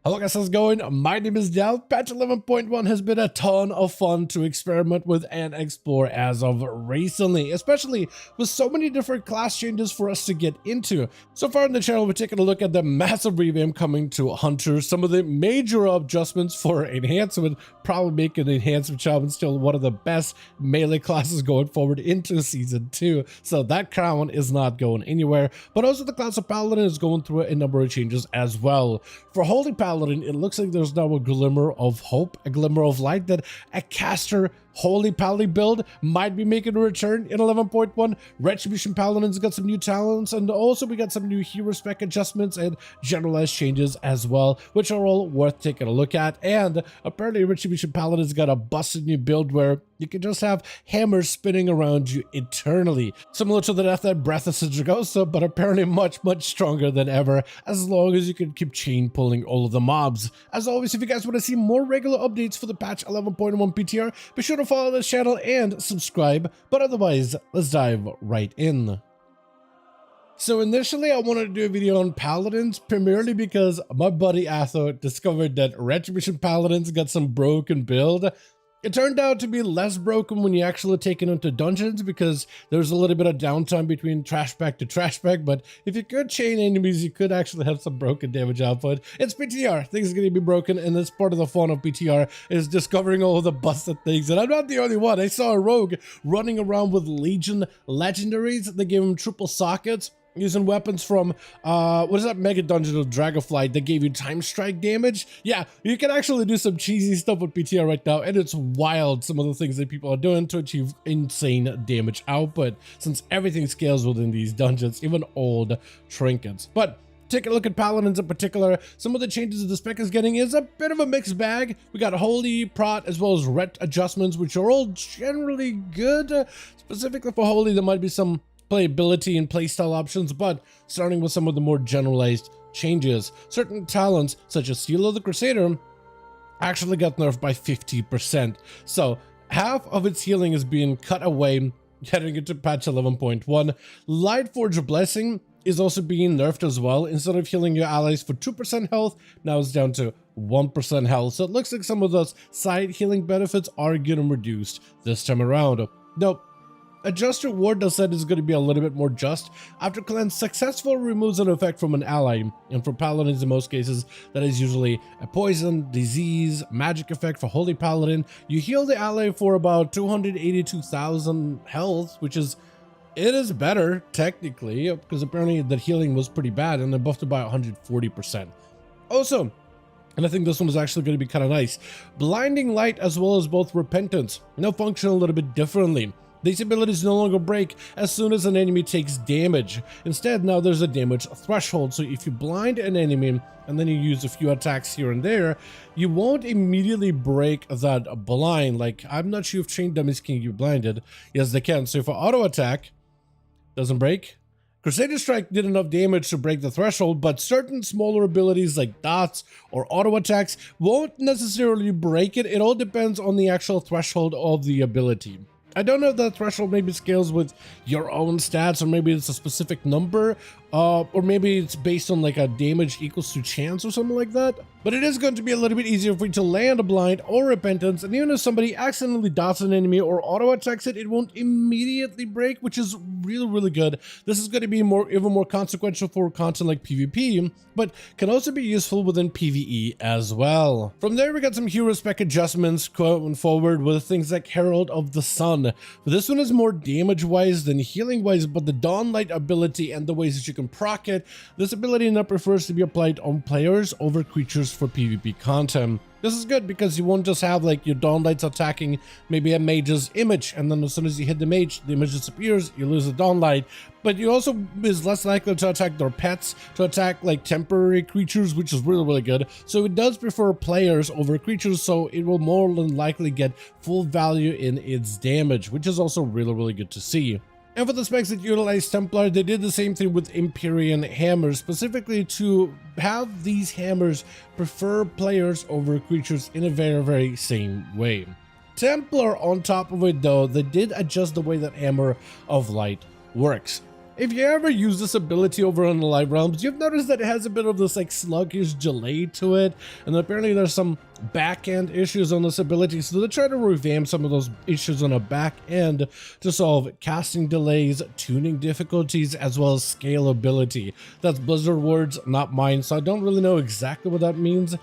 Hello guys, how's it going? My name is Dal. Patch 11.1 has been a ton of fun to experiment with and explore as of recently, especially with so many different class changes for us to get into. So far in the channel, we're taking a look at the massive revamp coming to Hunters, some of the major adjustments for enhancement, probably making enhancement shaman still one of the best melee classes going forward into Season 2, so that crown is not going anywhere, but also the class of Paladin is going through a number of changes as well. For Holy Paladin, it looks like there's now a glimmer of hope, a glimmer of light that a caster Holy Paladin build might be making a return in 11.1. Retribution Paladin's got some new talents, and also we got some new hero spec adjustments and generalized changes as well, which are all worth taking a look at. And apparently Retribution Paladin's got a busted new build where you can just have hammers spinning around you eternally, similar to the Death and Breath of Sidragosa, but apparently much stronger than ever, as long as you can keep chain pulling all of the mobs. As always, if you guys want to see more regular updates for the patch 11.1 PTR, be sure to follow this channel and subscribe, but otherwise, let's dive right in. So initially I wanted to do a video on Paladins, primarily because my buddy Atho discovered that Retribution Paladins got some broken build. It turned out to be less broken when you actually take it into dungeons, because there's a little bit of downtime between trash pack to trash pack, but if you could chain enemies, you could actually have some broken damage output. It's PTR, things are going to be broken, and that's part of the fun of PTR, is discovering all the busted things. And I'm not the only one. I saw a rogue running around with Legion legendaries. They gave him triple sockets, using weapons from, what is that mega dungeon of Dragonflight that gave you time strike damage? Yeah, you can actually do some cheesy stuff with PTR right now, and it's wild some of the things that people are doing to achieve insane damage output, since everything scales within these dungeons, even old trinkets. But take a look at Paladins in particular. Some of the changes the spec is getting is a bit of a mixed bag. We got Holy, Prot, as well as Ret adjustments, which are all generally good. Specifically for Holy, there might be some playability and playstyle options, but starting with some of the more generalized changes. Certain talents, such as Seal of the Crusader, actually got nerfed by 50%. So half of its healing is being cut away heading into patch 11.1. Lightforge Blessing is also being nerfed as well. Instead of healing your allies for 2% health, now it's down to 1% health. So it looks like some of those side healing benefits are getting reduced this time around. Nope. Adjust your ward set is going to be a little bit more just after cleanse successfully removes an effect from an ally, and for paladins in most cases that is usually a poison, disease, magic effect. For Holy Paladin, you heal the ally for about 282,000 health, which is, it is better technically, because apparently the healing was pretty bad and they buffed it by 140%. Also, and I think this one is actually going to be kind of nice, Blinding Light as well as both Repentance now function a little bit differently. These abilities no longer break as soon as an enemy takes damage. Instead, now there's a damage threshold, so if you blind an enemy and then you use a few attacks here and there, you won't immediately break that blind. Like, I'm not sure if chain dummies can get blinded. Yes, they can. So if an auto attack doesn't break, Crusader Strike did enough damage to break the threshold, but certain smaller abilities like dots or auto attacks won't necessarily break it. It all depends on the actual threshold of the ability. I don't know if that threshold maybe scales with your own stats, or maybe it's a specific number, or maybe it's based on like a damage equals to chance or something like that. But it is going to be a little bit easier for you to land a blind or repentance, and even if somebody accidentally dots an enemy or auto attacks it, it won't immediately break, which is really good. This is going to be even more consequential for content like PvP, but can also be useful within PvE as well. From there, we got some hero spec adjustments going forward with things like Herald of the Sun. This one is more damage wise than healing wise, but the Dawn Light ability and the ways that you can proc it, this ability now prefers to be applied on players over creatures for PvP content. This is good because you won't just have like your Dawn Lights attacking maybe a mage's image, and then as soon as you hit the mage, the image disappears, you lose the Dawn Light. But you also is less likely to attack their pets, to attack like temporary creatures, which is really good. So it does prefer players over creatures, so it will more than likely get full value in its damage, which is also really good to see. And for the specs that utilize Templar, they did the same thing with Empyrean hammers, specifically to have these hammers prefer players over creatures in a very same way. Templar, on top of it though, they did adjust the way that Hammer of Light works. If you ever use this ability over on the Live Realms, you've noticed that it has a bit of this like sluggish delay to it, and apparently there's some back-end issues on this ability, so they try to revamp some of those issues on the back end to solve casting delays, tuning difficulties, as well as scalability. That's Blizzard words, not mine, so I don't really know exactly what that means.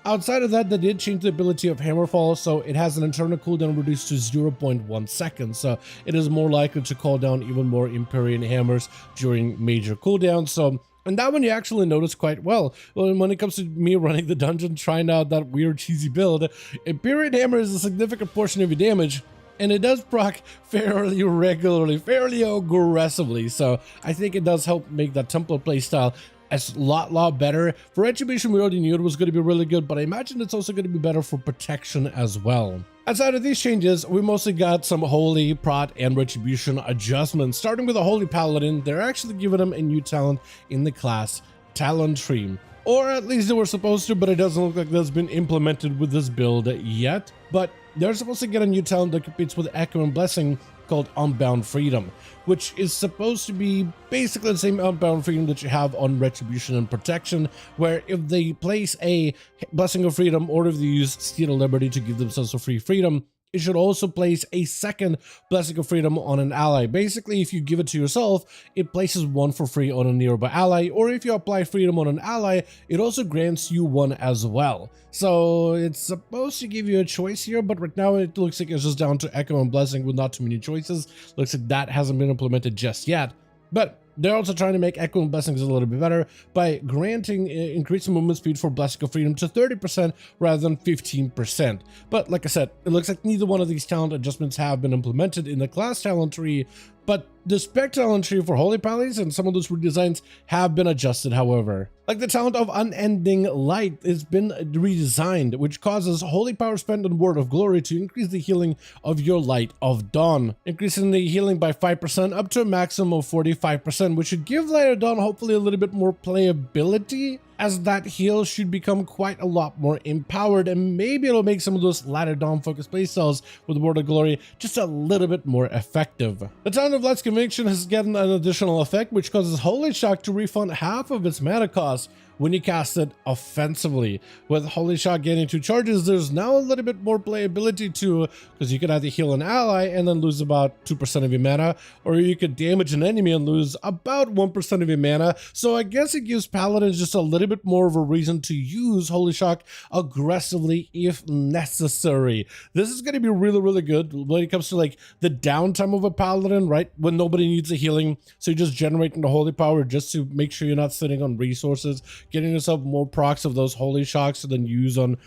Outside of that, they did change the ability of Hammerfall, so it has an internal cooldown reduced to 0.1 seconds, so it is more likely to call down even more Empyrean hammers during major cooldowns. And that one you actually notice quite well. When it comes to me running the dungeon, trying out that weird cheesy build, Empyrean Hammer is a significant portion of your damage, and it does proc fairly regularly, fairly aggressively, so I think it does help make that Templar playstyle a lot better. For Retribution, we already knew it was going to be really good, but I imagine it's also going to be better for protection as well. Outside of these changes, we mostly got some Holy, Prot, and Retribution adjustments. Starting with the Holy Paladin, they're actually giving him a new talent in the class, Talent Tree. Or at least they were supposed to, but it doesn't look like that's been implemented with this build yet. But they're supposed to get a new talent that competes with Echo and Blessing called Unbound Freedom, which is supposed to be basically the same Unbound Freedom that you have on Retribution and Protection, where if they place a Blessing of Freedom or if they use Steel of Liberty to give themselves a free freedom, it should also place a second Blessing of Freedom on an ally. Basically, if you give it to yourself, it places one for free on a nearby ally, or if you apply freedom on an ally, it also grants you one as well. So it's supposed to give you a choice here, but right now it looks like it's just down to Echo and Blessing with not too many choices. Looks like that hasn't been implemented just yet. But they're also trying to make Echo and Blessings a little bit better by granting increasing movement speed for Blessing of Freedom to 30% rather than 15%. But like I said, it looks like neither one of these talent adjustments have been implemented in the class talent tree, but the spec talent tree for Holy Paladins and some of those redesigns have been adjusted, however. Like the talent of Unending Light has been redesigned, which causes holy power spent on Word of Glory to increase the healing of your Light of Dawn, increasing the healing by 5% up to a maximum of 45%, which should give Light of Dawn hopefully a little bit more playability, as that heal should become quite a lot more empowered, and maybe it'll make some of those Ladder Dawn focused playstyles with Word of Glory just a little bit more effective. The Talent of Light's Conviction has gotten an additional effect, which causes Holy Shock to refund half of its mana cost when you cast it offensively. With Holy Shock getting 2 charges, there's now a little bit more playability to, because you can either heal an ally and then lose about 2% of your mana, or you could damage an enemy and lose about 1% of your mana. So I guess it gives Paladins just a little bit more of a reason to use Holy Shock aggressively if necessary. This is going to be really good when it comes to like the downtime of a Paladin, right? When nobody needs a healing, so you're just generating the Holy Power just to make sure you're not sitting on resources, getting yourself more procs of those Holy Shocks to then use on,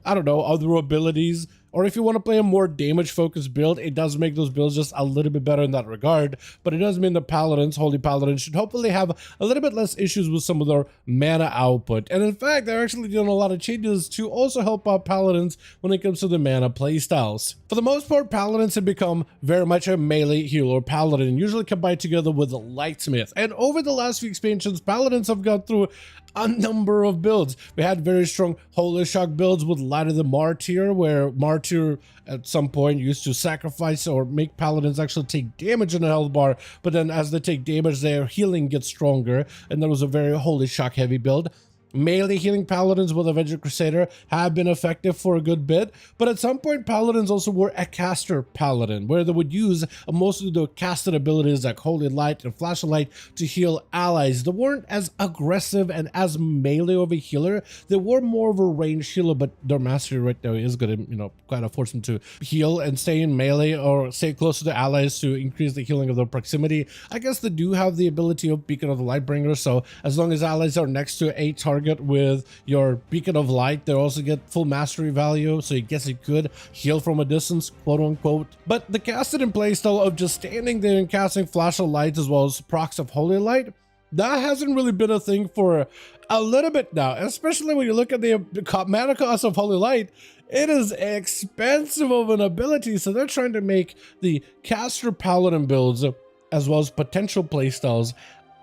I don't know, other abilities. Or if you want to play a more damage focused build, it does make those builds just a little bit better in that regard. But it does mean the Paladins, Holy Paladins, should hopefully have a little bit less issues with some of their mana output. And in fact, they're actually doing a lot of changes to also help out Paladins when it comes to the mana playstyles. For the most part, Paladins have become very much a melee healer Paladin, usually combined together with a Lightsmith. And over the last few expansions, Paladins have gone through a number of builds. We had very strong Holy Shock builds with Light of the Martyr, where Martyr at some point used to sacrifice or make Paladins actually take damage in the health bar, but then as they take damage, their healing gets stronger, and that was a very Holy Shock heavy build. Melee healing Paladins with Avenger Crusader have been effective for a good bit, but at some point Paladins also were a caster Paladin, where they would use most of the casted abilities like Holy Light and Flash of Light to heal allies. They weren't as aggressive and as melee of a healer, they were more of a ranged healer, but their mastery right now is going to, kind of force them to heal and stay in melee or stay close to the allies to increase the healing of their proximity. I guess they do have the ability of Beacon of the Lightbringer, so as long as allies are next to a target with your Beacon of Light, they also get full mastery value, so I guess it could heal from a distance, quote unquote. But the casted in playstyle of just standing there and casting Flash of Light as well as procs of Holy Light, that hasn't really been a thing for a little bit now, especially when you look at the mana cost of Holy Light. It is expensive of an ability, so they're trying to make the caster Paladin builds as well as potential playstyles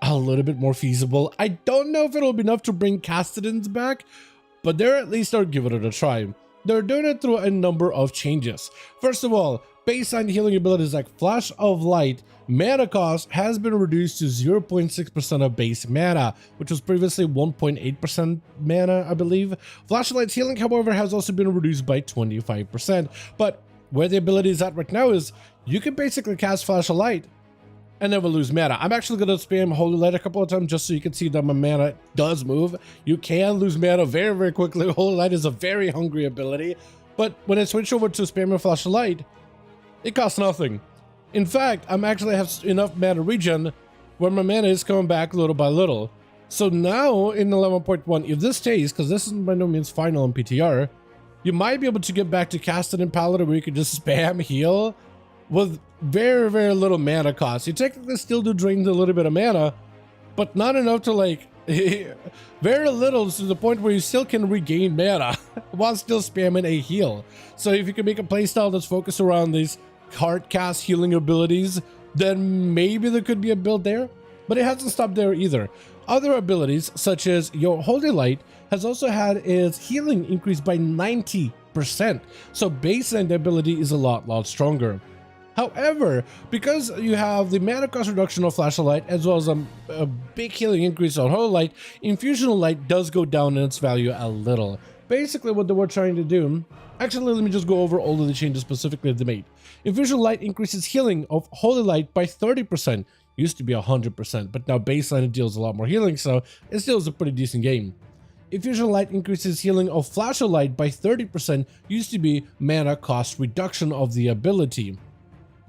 a little bit more feasible. I don't know if it'll be enough to bring Castedins back, but they're at least are giving it a try. They're doing it through a number of changes. First of all, baseline healing abilities like Flash of Light, mana cost has been reduced to 0.6% of base mana, which was previously 1.8% mana, I believe. Flash of Light's healing, however, has also been reduced by 25%. But where the ability is at right now is you can basically cast Flash of Light and never lose mana. I'm actually going to spam Holy Light a couple of times just so you can see that my mana does move. You can lose mana very, very quickly. Holy Light is a very hungry ability. But when I switch over to spamming Flash of Light, it costs nothing. In fact, I'm actually have enough mana regen where my mana is coming back little by little. So now in 11.1, if this stays, because this is by no means final in PTR, you might be able to get back to casted in Paladin where you can just spam heal with very, very little mana cost. You technically still do drain a little bit of mana, but not enough to like, very little to the point where you still can regain mana while still spamming a heal. So if you can make a playstyle that's focused around these hard cast healing abilities, then maybe there could be a build there, but it hasn't stopped there either. Other abilities such as your Holy Light has also had its healing increased by 90%. So baseline ability is a lot stronger. However, because you have the mana cost reduction of Flash of Light as well as a big healing increase on Holy Light, Infusion of Light does go down in its value a little. Basically what they were trying to do, actually let me just go over all of the changes specifically they made. Infusion of Light increases healing of Holy Light by 30%, used to be 100%, but now baseline it deals a lot more healing, so it still is a pretty decent game. Infusion of Light increases healing of Flash of Light by 30%, used to be mana cost reduction of the ability.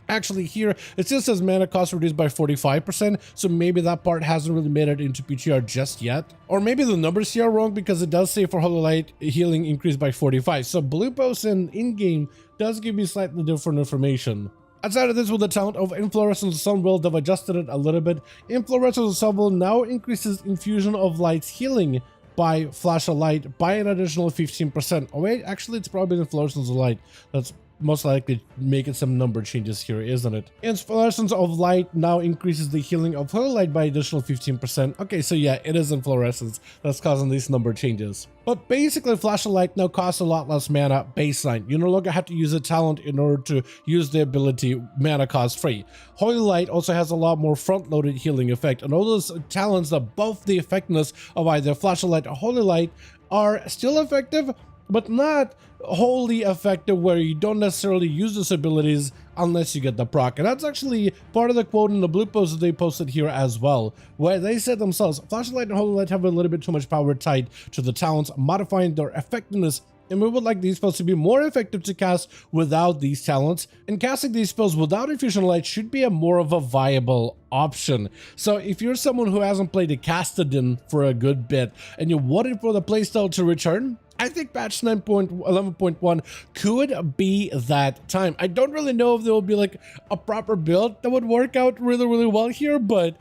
Actually here, it still says mana cost reduced by 45%, so maybe that part hasn't really made it into PTR just yet. Or maybe the numbers here are wrong because it does say for Holy Light healing increased by 45. So Blue Post and in-game does give you slightly different information. Outside of this, with the talent of Inflorescence of Sunwell, they've adjusted it a little bit. Inflorescence of Sunwell now increases Infusion of Light's healing by Flash of Light by an additional 15%. Oh wait, actually it's probably Inflorescence of Light that's most likely making some number changes here, isn't it? Inflorescence of Light now increases the healing of Holy Light by additional 15%. Okay, so yeah, it is Inflorescence that's causing these number changes. But basically, Flash of Light now costs a lot less mana baseline. You no longer have to use a talent in order to use the ability mana cost free. Holy Light also has a lot more front-loaded healing effect, and all those talents that buff the effectiveness of either Flash of Light or Holy Light are still effective, but not wholly effective where you don't necessarily use those abilities unless you get the proc. And that's actually part of the quote in the blue post that they posted here as well, where they said themselves, Flash of Light and Holy Light have a little bit too much power tied to the talents, modifying their effectiveness, and we would like these spells to be more effective to cast without these talents, and casting these spells without Infusion Light should be a more of a viable option. So if you're someone who hasn't played a Paladin for a good bit and you're waiting for the playstyle to return, I think patch 9.11.1 could be that time. I don't really know if there will be like a proper build that would work out really well here, but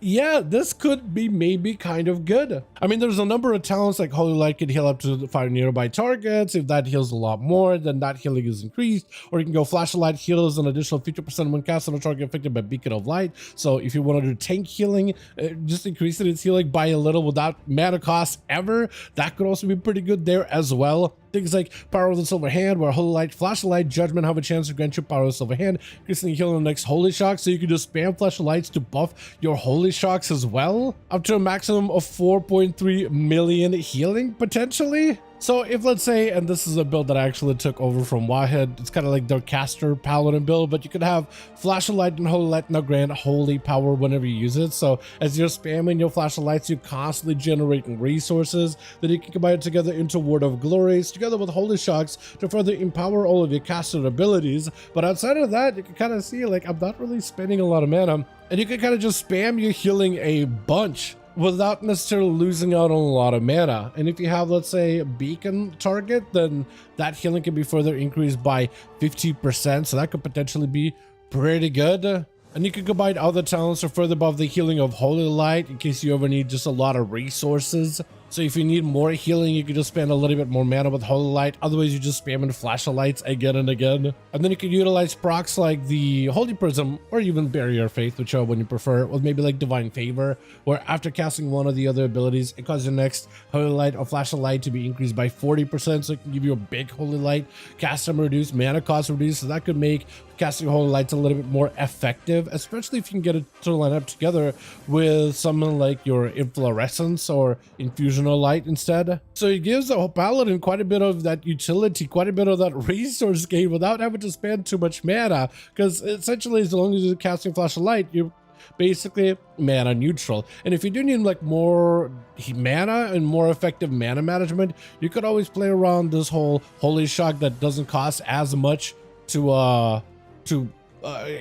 yeah, this could be maybe kind of good. I mean, there's a number of talents like Holy Light could heal up to 5 nearby targets. If that heals a lot more, then that healing is increased. Or you can go Flash of Light heals an additional 50% when cast on a target affected by Beacon of Light. So if you want to do tank healing, just increasing its healing by a little without mana cost ever, that could also be pretty good there as well. Things like Power of the Silver Hand, where Holy Light, Flash of Light, Judgment have a chance to grant you Power of the Silver Hand, increasing the healing on the next Holy Shock, so you can just spam Flash of Lights to buff your Holy Shocks as well, up to a maximum of 4.3 million healing, potentially. So if, let's say, and this is a build that I actually took over from Wahid, it's kind of like their caster Paladin build, but you could have Flash of Light and Holy Light now grant holy power whenever you use it. So as you're spamming your Flash of Lights, you're constantly generating resources that you can combine together into Word of Glories, together with Holy Shocks to further empower all of your caster abilities. But outside of that, you can kind of see, like, I'm not really spending a lot of mana, and you can kind of just spam your healing a bunch without necessarily losing out on a lot of mana. And if you have, let's say, a beacon target, then that healing can be further increased by 50%, so that could potentially be pretty good. And you can combine other talents to further buff the healing of Holy Light in case you ever need just a lot of resources. So if you need more healing, you can just spend a little bit more mana with Holy Light. Otherwise, you just spam in Flash of Lights again and again. And then you can utilize procs like the Holy Prism or even Barrier of Faith, whichever one you prefer, with maybe like Divine Favor, where after casting one of the other abilities, it causes your next Holy Light or Flash of Light to be increased by 40%. So it can give you a big Holy Light, cast time reduced, mana cost reduced. So that could make casting Holy Lights a little bit more effective, especially if you can get it to line up together with something like your Inflorescence or Infusional Light instead. So it gives the Paladin quite a bit of that utility, quite a bit of that resource gain without having to spend too much mana, because essentially as long as you're casting Flash of Light, you're basically mana neutral. And if you do need like more mana and more effective mana management, you could always play around this whole Holy Shock that doesn't cost as much to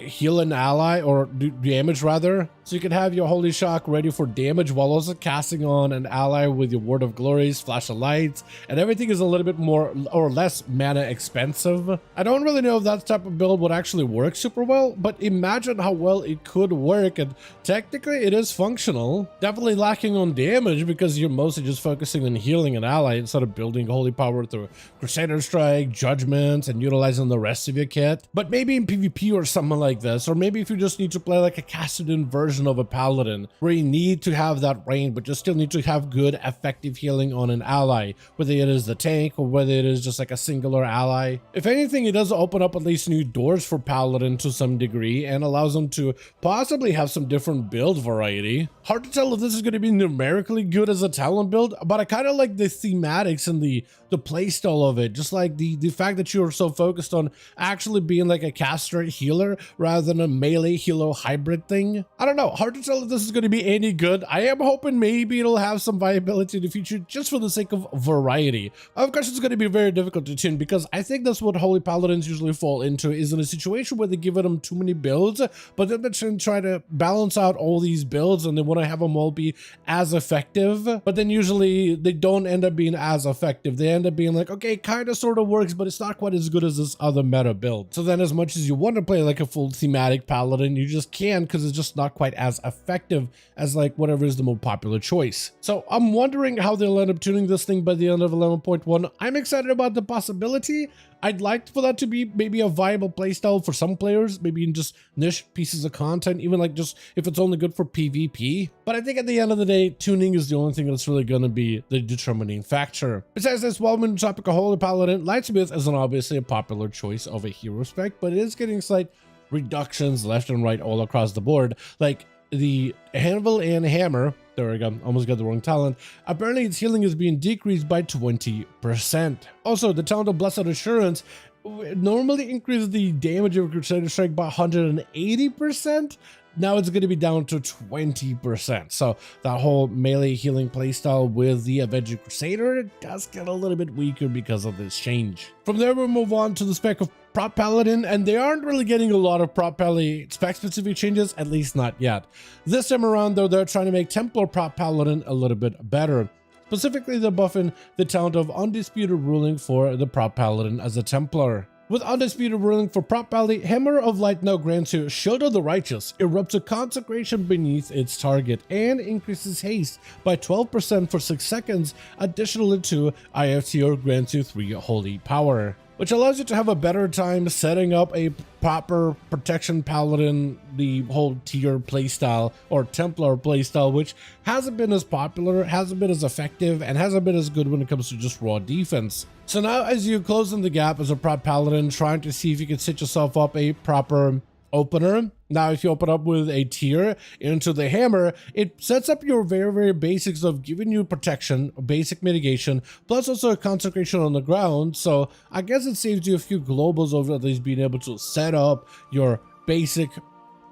heal an ally or do damage rather. So you can have your Holy Shock ready for damage while also casting on an ally with your Word of Glories, Flash of Lights, and everything is a little bit more or less mana expensive. I don't really know if that type of build would actually work super well, but imagine how well it could work, and technically it is functional. Definitely lacking on damage because you're mostly just focusing on healing an ally instead of building holy power through Crusader Strike, Judgments, and utilizing the rest of your kit. But maybe in PvP or something like this, or maybe if you just need to play like a casted-in version of a Paladin where you need to have that range but you still need to have good effective healing on an ally, whether it is the tank or whether it is just like a singular ally. If anything, it does open up at least new doors for Paladin to some degree and allows them to possibly have some different build variety. Hard to tell if this is going to be numerically good as a talent build, but I kind of like the thematics and the playstyle of it, just like the fact that you're so focused on actually being like a caster healer rather than a melee healer hybrid thing. I don't know, hard to tell if this is going to be any good. I am hoping maybe it'll have some viability in the future just for the sake of variety. Of course, it's going to be very difficult to tune because I think that's what Holy Paladins usually fall into, is in a situation where they give them too many builds, but then they try to balance out all these builds and they want to have them all be as effective, but then usually they don't end up being as effective. They end up being like, okay, kind of sort of works, but it's not quite as good as this other meta build. So then as much as you want to play like a full thematic Paladin, you just can't because it's just not quite as effective as like whatever is the more popular choice. So I'm wondering how they'll end up tuning this thing by the end of 11.1. I'm excited about the possibility. I'd like for that to be maybe a viable playstyle for some players, maybe in just niche pieces of content, even like just if it's only good for PvP. But I think at the end of the day, tuning is the only thing that's really going to be the determining factor. Besides this, while we're on the topic of Holy Paladin, Lightsmith isn't obviously a popular choice of a hero spec, but it is getting slight reductions left and right all across the board. Like the Anvil and Hammer, there we go, almost got the wrong talent. Apparently its healing is being decreased by 20%. Also, the talent of Blessed Assurance normally increases the damage of Crusader Strike by 180%. Now it's going to be down to 20%. So that whole melee healing playstyle with the Avenging Crusader does get a little bit weaker because of this change. From there, we'll move on to the spec of Prop Paladin, and they aren't really getting a lot of Prop Paladin spec specific changes, at least not yet. This time around though, they're trying to make Templar Prop Paladin a little bit better. Specifically, they're buffing the talent of Undisputed Ruling for the Prop Paladin as a Templar. With Undisputed Ruling for Prop Paladin, Hammer of Light now grants you Shield of the Righteous, erupts a consecration beneath its target, and increases haste by 12% for 6 seconds. Additionally to IFTR grants you 3 holy power, which allows you to have a better time setting up a proper protection paladin, the whole tier playstyle or Templar playstyle, which hasn't been as popular, hasn't been as effective, and hasn't been as good when it comes to just raw defense. So now as you close in the gap as a prop paladin, trying to see if you can set yourself up a proper opener. Now if you open up with a tier into the Hammer, it sets up your very basics of giving you protection, basic mitigation, plus also a consecration on the ground. So I guess it saves you a few globals over at least being able to set up your basic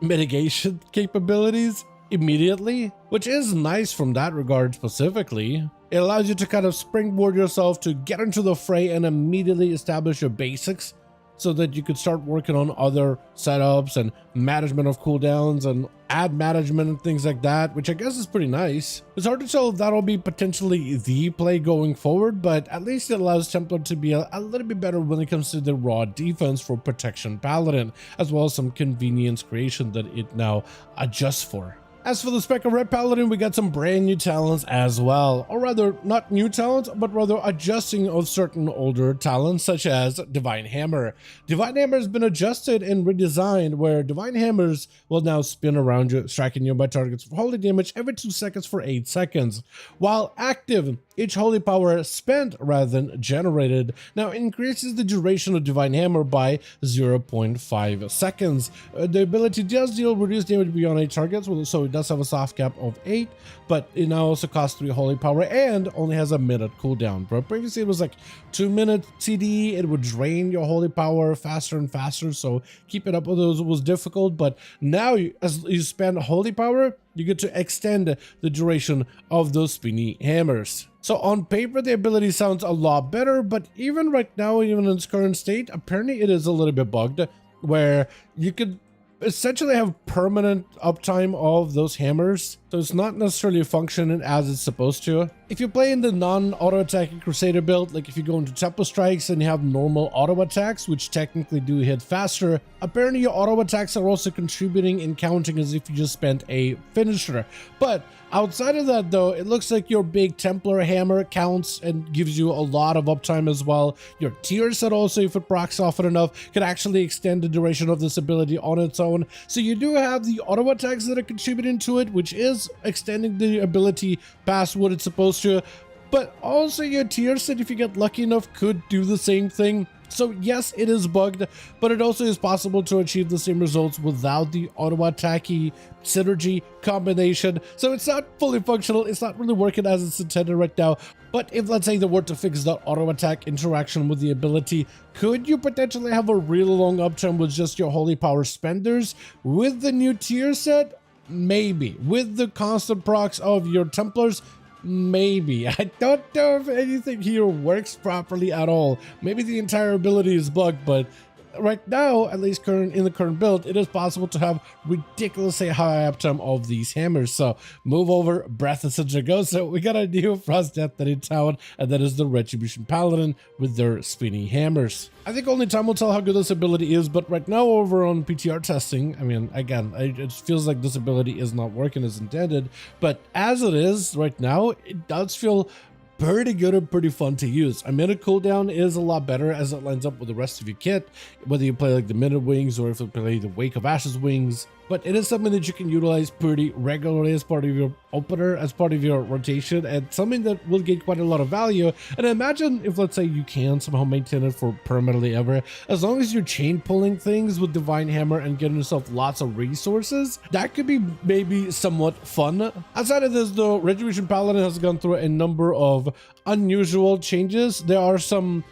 mitigation capabilities immediately, which is nice from that regard specifically. It allows you to kind of springboard yourself to get into the fray and immediately establish your basics, so that you could start working on other setups and management of cooldowns and ad management and things like that, which I guess is pretty nice. It's hard to tell if that'll be potentially the play going forward, but at least it allows Templar to be a little bit better when it comes to the raw defense for Protection Paladin, as well as some convenience creation that it now adjusts for. As for the spec of Red Paladin, we got some brand new talents as well, or rather not new talents, but rather adjusting of certain older talents such as Divine Hammer. Divine Hammer has been adjusted and redesigned where Divine Hammers will now spin around you, striking nearby targets for holy damage every 2 seconds for 8 seconds. While active, each holy power spent rather than generated now increases the duration of Divine Hammer by 0.5 seconds. The ability does deal reduced damage beyond 8 targets, so it does have a soft cap of 8, but it now also costs 3 holy power and only has a minute cooldown. But previously it was like 2-minute CD, it would drain your holy power faster and faster, so keeping up with those was difficult, but now as you spend holy power, you get to extend the duration of those spinny hammers. So on paper, the ability sounds a lot better, but even right now, even in its current state, apparently it is a little bit bugged, where you could essentially have permanent uptime of those hammers, so it's not necessarily functioning as it's supposed to. If you play in the non-auto attacking Crusader build, like if you go into Tempo Strikes and you have normal auto attacks, which technically do hit faster, apparently your auto attacks are also contributing and counting as if you just spent a finisher. But outside of that though, it looks like your big Templar hammer counts and gives you a lot of uptime as well. Your tier set also, if it procs often enough, can actually extend the duration of this ability on its own. So you do have the auto attacks that are contributing to it, which is extending the ability past what it's supposed to, but also your tier set, if you get lucky enough, could do the same thing. So yes, it is bugged, but it also is possible to achieve the same results without the auto-attacky synergy combination. So it's not fully functional, it's not really working as it's intended right now. But if, let's say, they were to fix that auto-attack interaction with the ability, could you potentially have a really long upturn with just your holy power spenders? With the new tier set, maybe. With the constant procs of your Templars, maybe. I don't know if anything here works properly at all. Maybe the entire ability is bugged, but right now, at least in the current build, it is possible to have ridiculously high uptime of these hammers. So move over, Breath of Go. So we got a new Frost Death in town, and that is the Retribution Paladin with their spinny hammers. I think only time will tell how good this ability is, but right now over on PTR testing, I mean, again, it feels like this ability is not working as intended, but as it is right now, it does feel pretty good and pretty fun to use. A minute cooldown is a lot better as it lines up with the rest of your kit, whether you play like the Minute Wings or if you play the Wake of Ashes Wings. But it is something that you can utilize pretty regularly as part of your opener, as part of your rotation, and something that will gain quite a lot of value. And imagine if, let's say, you can somehow maintain it for permanently ever, as long as you're chain pulling things with Divine Hammer and getting yourself lots of resources, that could be maybe somewhat fun. Outside of this though, Retribution Paladin has gone through a number of unusual changes. There are some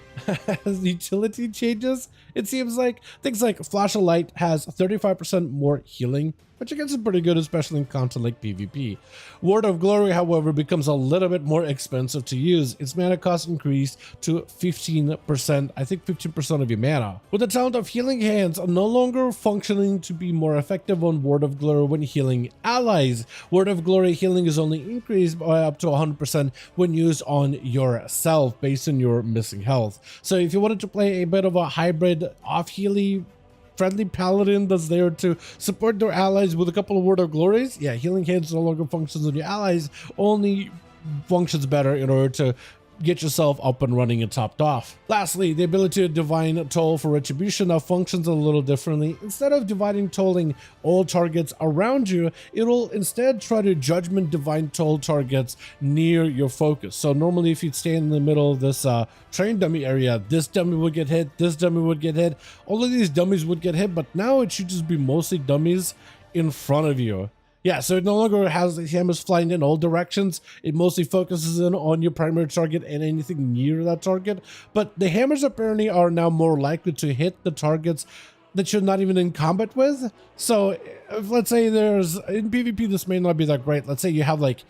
utility changes. It seems like things like Flash of Light has 35% more healing, which I guess is pretty good, especially in content like PvP. Word of Glory, however, becomes a little bit more expensive to use. Its mana cost increased to 15%, I think 15% of your mana. With the talent of Healing Hands no longer functioning to be more effective on Word of Glory when healing allies. Word of Glory healing is only increased by up to 100% when used on yourself based on your missing health. So if you wanted to play a bit of a hybrid off-healy friendly paladin that's there to support their allies with a couple of Word of Glories, yeah, Healing Hands no longer functions on your allies, only functions better in order to get yourself up and running and topped off. Lastly, the ability to divine toll for Retribution now functions a little differently. Instead of tolling all targets around you, it'll instead try to judgment divine toll targets near your focus. So normally if you'd stand in the middle of this train dummy area, this dummy would get hit, this dummy would get hit, all of these dummies would get hit, but now it should just be mostly dummies in front of you. Yeah, so it no longer has the hammers flying in all directions. It mostly focuses in on your primary target and anything near that target. But the hammers apparently are now more likely to hit the targets that you're not even in combat with. So if, let's say there's, in PvP this may not be that great. Let's say you have like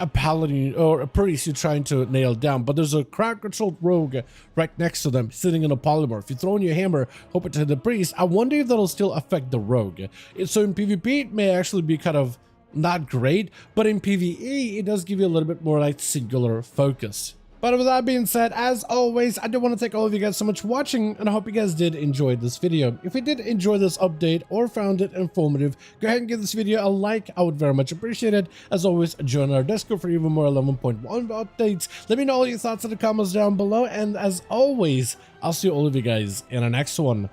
a paladin or a priest you're trying to nail down, but there's a crowd controlled rogue right next to them sitting in a polymorph. You throw in your hammer, hoping to hit the priest. I wonder if that'll still affect the rogue. So in PvP it may actually be kind of not great, but in PvE it does give you a little bit more like singular focus. But with that being said, as always, I do want to thank all of you guys so much for watching, and I hope you guys did enjoy this video. If you did enjoy this update or found it informative, go ahead and give this video a like. I would very much appreciate it. As always, join our Discord for even more 11.1 updates. Let me know all your thoughts in the comments down below, and as always, I'll see all of you guys in the next one.